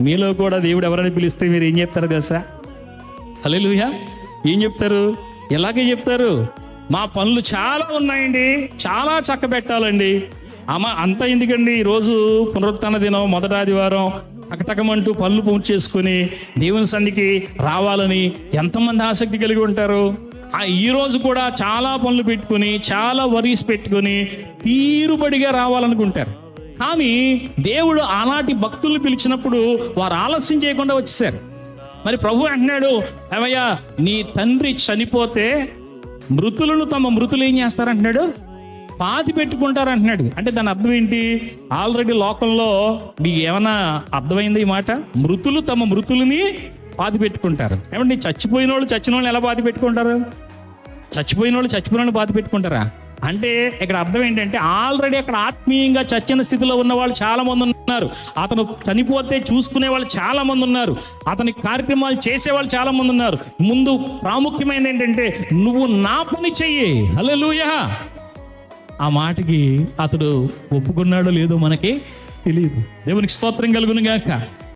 మీలో కూడా దేవుడు ఎవరైనా పిలిస్తే మీరు ఏం చెప్తారు తెలుసా? హల్లెలూయా. ఏం చెప్తారు? ఎలాగే చెప్తారు, మా పనులు చాలా ఉన్నాయండి, చాలా చక్కబెట్టాలండి. అంతా ఎందుకండి, ఈరోజు పునరుత్థాన దినం, మొదటి ఆదివారం, టకటకమంటూ పనులు పూర్తి చేసుకుని దేవుని సన్నిధికి రావాలని ఎంతమంది ఆసక్తి కలిగి ఉంటారు? ఈ రోజు కూడా చాలా పనులు పెట్టుకుని, చాలా వరీస్ పెట్టుకుని తీరుబడిగా రావాలనుకుంటారు. కానీ దేవుడు ఆనాటి భక్తులు పిలిచినప్పుడు వారు ఆలస్యం చేయకుండా వచ్చేసారు. మరి ప్రభు అంటున్నాడు, ఏమయ్యా నీ తండ్రి చనిపోతే మృతులను తమ మృతులు ఏం చేస్తారంటున్నాడు? పాతి పెట్టుకుంటారు అంటున్నాడు. అంటే దాని అర్థం ఏంటి? ఆల్రెడీ లోకంలో మీకు ఏమైనా అర్థమైంది ఈ మాట? మృతులు తమ మృతులని పాతి పెట్టుకుంటారు. ఏమంటే చచ్చిపోయిన వాళ్ళు చచ్చిన వాళ్ళని ఎలా పాతి పెట్టుకుంటారు? చచ్చిపోయిన వాళ్ళు పాతి పెట్టుకుంటారా? అంటే ఇక్కడ అర్థం ఏంటంటే ఆల్రెడీ అక్కడ ఆత్మీయంగా చచ్చిన స్థితిలో ఉన్న వాళ్ళు చాలా మంది ఉన్నారు. అతను చనిపోతే చూసుకునే వాళ్ళు చాలా మంది ఉన్నారు. అతని కార్యక్రమాలు చేసేవాళ్ళు చాలా మంది ఉన్నారు. ముందు ప్రాముఖ్యమైనది ఏంటంటే నువ్వు నా పని చెయ్యి. హల్లెలూయా. ఆ మాటకి అతడు ఒప్పుకున్నాడో లేదో మనకి తెలియదు. దేవునికి స్తోత్రం కలుగును గాక.